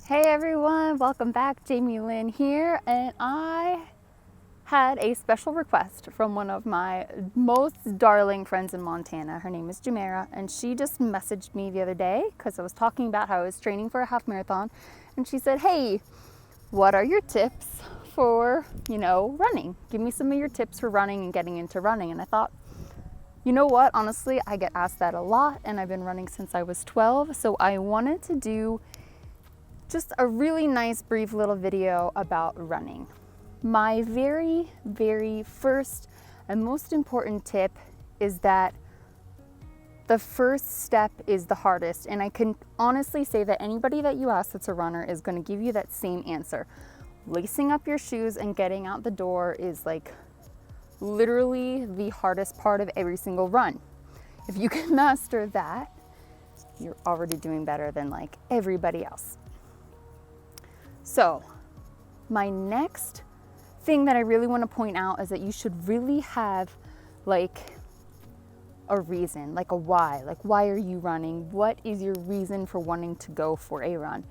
Hey everyone, welcome back. Jamie Lynn here, and I had a special request from one of my most darling friends in Montana. Her name is Jamera, and she just messaged me the other day because I was talking about how I was training for a half marathon, and she said, hey, what are your tips for, running? Give me some of your tips for running and getting into running. And I thought, you know what, honestly, I get asked that a lot, and I've been running since I was 12, so I wanted to do just a really nice brief little video about running. My very, very first and most important tip is that the first step is the hardest, and I can honestly say that anybody that you ask that's a runner is going to give you that same answer. Lacing up your shoes and getting out the door is like literally the hardest part of every single run. If you can master that, you're already doing better than like everybody else. So my next thing that I really want to point out is that you should really have like a reason, like a why. Like, why are you running? What is your reason for wanting to go for a run?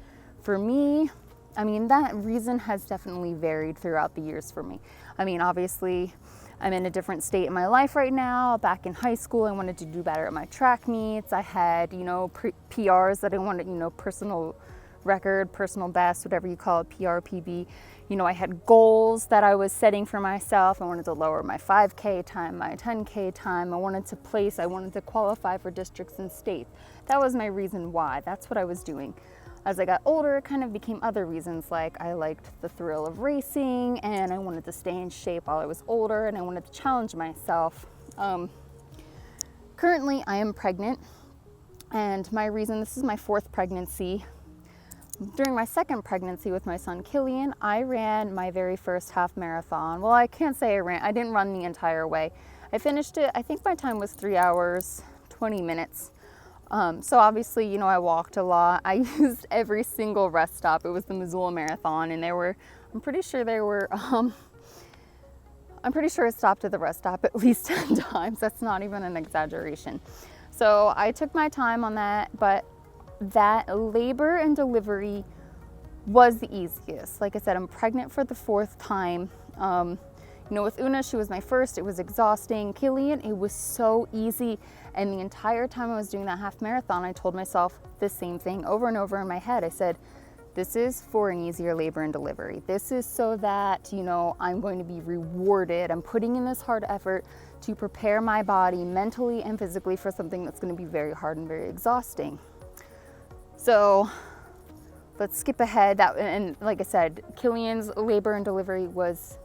For me, that reason has definitely varied throughout the years for me. Obviously, I'm in a different state in my life right now. Back in high school, I wanted to do better at my track meets. I had, PRs that I wanted, personal record, personal best, whatever you call it, PR, PB. I had goals that I was setting for myself. I wanted to lower my 5K time, my 10K time. I wanted to qualify for districts and states. That was my reason why. That's what I was doing. As I got older, it kind of became other reasons, like I liked the thrill of racing and I wanted to stay in shape while I was older and I wanted to challenge myself. Currently, I am pregnant, and my reason, this is my 4th pregnancy. During my 2nd pregnancy with my son Killian, I ran my very first half marathon. Well, I can't say I didn't run the entire way. I finished it, I think my time was 3 hours, 20 minutes. So obviously, I walked a lot. I used every single rest stop. It was the Missoula Marathon, and I'm pretty sure I stopped at the rest stop at least 10 times. That's not even an exaggeration. So I took my time on that, but that labor and delivery was the easiest. Like I said, I'm pregnant for the 4th time. With Oona, she was my first. It was exhausting. Killian, it was so easy. And the entire time I was doing that half marathon, I told myself the same thing over and over in my head. I said, this is for an easier labor and delivery. This is so that, I'm going to be rewarded. I'm putting in this hard effort to prepare my body mentally and physically for something that's going to be very hard and very exhausting. So let's skip ahead. And like I said, Killian's labor and delivery was,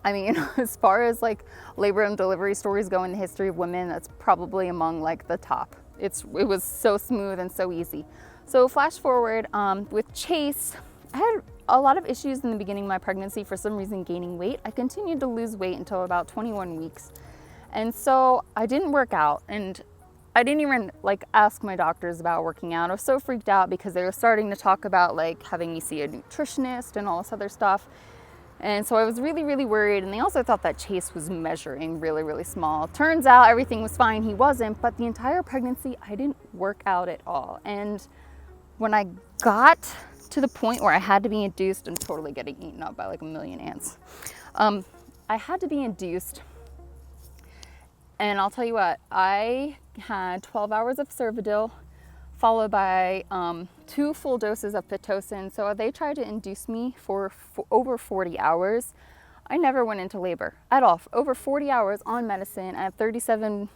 as far as like labor and delivery stories go in the history of women, that's probably among like the top. It was so smooth and so easy. So flash forward, with Chase, I had a lot of issues in the beginning of my pregnancy, for some reason gaining weight. I continued to lose weight until about 21 weeks. And so I didn't work out, and I didn't even ask my doctors about working out. I was so freaked out because they were starting to talk about having me see a nutritionist and all this other stuff. And so I was really, really worried. And they also thought that Chase was measuring really, really small. Turns out everything was fine. He wasn't. But the entire pregnancy, I didn't work out at all. And when I got to the point where I had to be induced, I'm totally getting eaten up by like a million ants. I had to be induced. And I'll tell you what, I had 12 hours of Cervidil followed by 2 full doses of Pitocin. So they tried to induce me for over 40 hours. I never went into labor at all. Over 40 hours on medicine at 37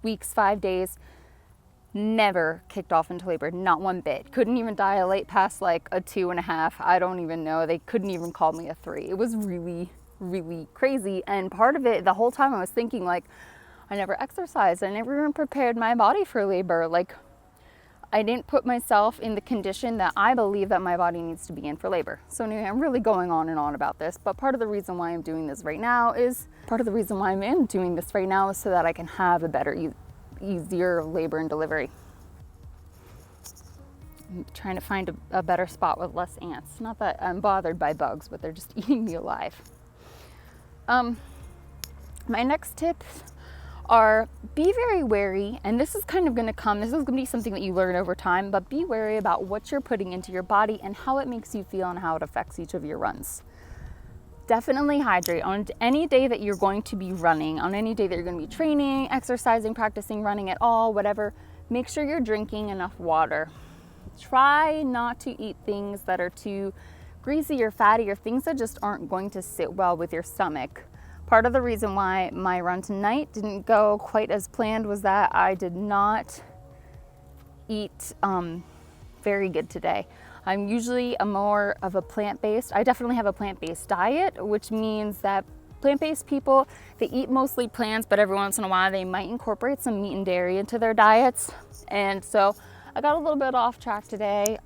weeks, 5 days, never kicked off into labor, not one bit. Couldn't even dilate past like a 2.5. I don't even know. They couldn't even call me a 3. It was really, really crazy. And part of it, the whole time I was thinking I never exercised. I never even prepared my body for labor. I didn't put myself in the condition that I believe that my body needs to be in for labor. So anyway, I'm really going on and on about this, but part of the reason why I'm doing this right now is so that I can have a better, easier labor and delivery. I'm trying to find a better spot with less ants. Not that I'm bothered by bugs, but they're just eating me alive. My next tips are be very wary, and this is kind of going to come, this is going to be something that you learn over time, but be wary about what you're putting into your body and how it makes you feel and how it affects each of your runs. Definitely hydrate on any day that you're going to be running, on any day that you're going to be training, exercising, practicing, running at all, whatever. Make sure you're drinking enough water. Try not to eat things that are too greasy or fatty or things that just aren't going to sit well with your stomach. Part of the reason why my run tonight didn't go quite as planned was that I did not eat very good today. I'm usually more of a plant-based, I definitely have a plant-based diet, which means that plant-based people, they eat mostly plants, but every once in a while they might incorporate some meat and dairy into their diets. And so I got a little bit off track today.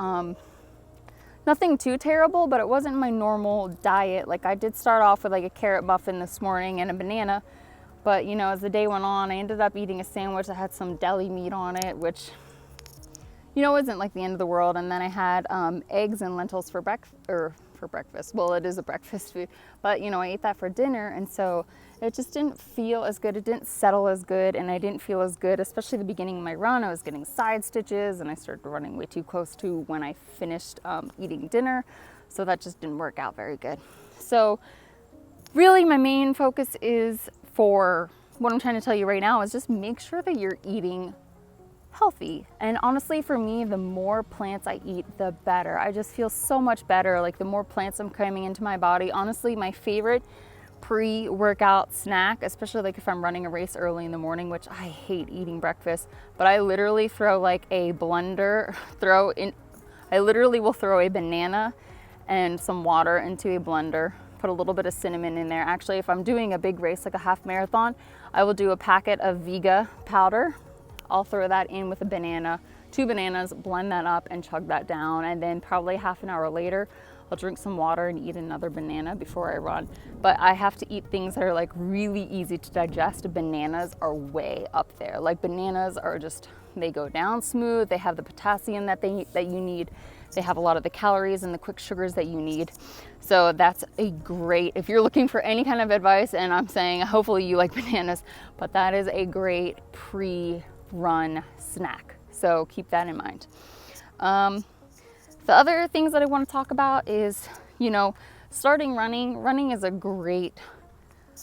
Nothing too terrible, but it wasn't my normal diet. Like I did start off with like a carrot muffin this morning and a banana, but you know, as the day went on, I ended up eating a sandwich that had some deli meat on it, which, you know, isn't like the end of the world. And then I had eggs and lentils for breakfast. Well, it is a breakfast food, but you know, I ate that for dinner, and so it just didn't feel as good. It didn't settle as good, and I didn't feel as good, especially the beginning of my run. I was getting side stitches, and I started running way too close to when I finished eating dinner, so that just didn't work out very good. So really my main focus is, for what I'm trying to tell you right now, is just make sure that you're eating healthy. And honestly, for me, the more plants I eat, the better. I just feel so much better. Like the more plants I'm cramming into my body. Honestly, my favorite pre-workout snack, especially like if I'm running a race early in the morning, which I hate eating breakfast, but I literally throw like a blender, I literally will throw a banana and some water into a blender, put a little bit of cinnamon in there. Actually, if I'm doing a big race, like a half marathon, I will do a packet of Vega powder. I'll throw that in with a banana, 2 bananas, blend that up and chug that down. And then probably half an hour later, I'll drink some water and eat another banana before I run. But I have to eat things that are like really easy to digest. Bananas are way up there. Like bananas are just, they go down smooth. They have the potassium that you need. They have a lot of the calories and the quick sugars that you need. So that's a great, if you're looking for any kind of advice, and I'm saying hopefully you like bananas, but that is a great pre-run snack. So keep that in mind. The other things that I want to talk about is, you know, starting running. Running is a great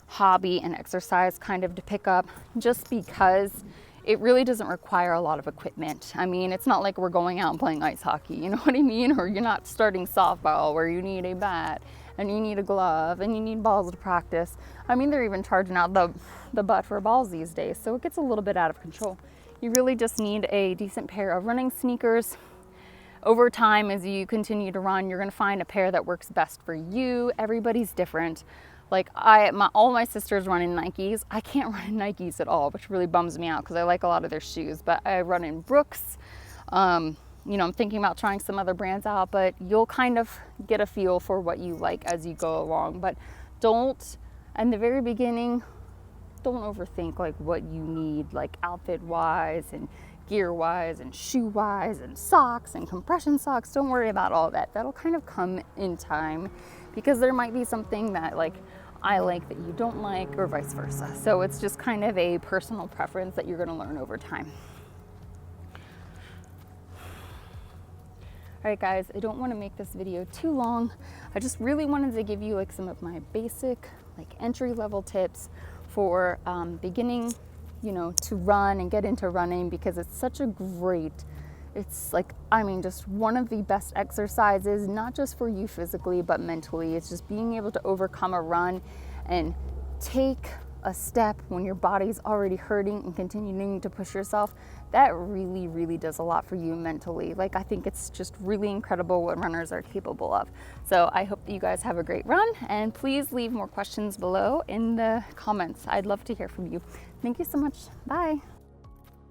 hobby and exercise kind of to pick up, just because it really doesn't require a lot of equipment. I mean, it's not like we're going out and playing ice hockey, you know what I mean? Or you're not starting softball where you need a bat and you need a glove and you need balls to practice. I mean, they're even charging out the butt for balls these days, so it gets a little bit out of control. You really just need a decent pair of running sneakers. Over time, as you continue to run, you're gonna find a pair that works best for you. Everybody's different. Like all my sisters run in Nikes. I can't run in Nikes at all, which really bums me out because I like a lot of their shoes, but I run in Brooks. You know, I'm thinking about trying some other brands out, but you'll kind of get a feel for what you like as you go along. But don't, in the very beginning, don't overthink like what you need, like outfit wise and gear wise and shoe wise and socks and compression socks. Don't worry about all that. That'll kind of come in time, because there might be something that like I like that you don't like, or vice versa. So it's just kind of a personal preference that you're going to learn over time. All right, guys, I don't want to make this video too long. I just really wanted to give you like some of my basic, like entry-level tips for beginning, you know, to run and get into running, because it's such a great, it's like, I mean, just one of the best exercises, not just for you physically, but mentally. It's just being able to overcome a run and take a step when your body's already hurting and continuing to push yourself. That really, really does a lot for you mentally. Like, I think it's just really incredible what runners are capable of. So I hope that you guys have a great run, and please leave more questions below in the comments. I'd love to hear from you. Thank you so much. Bye.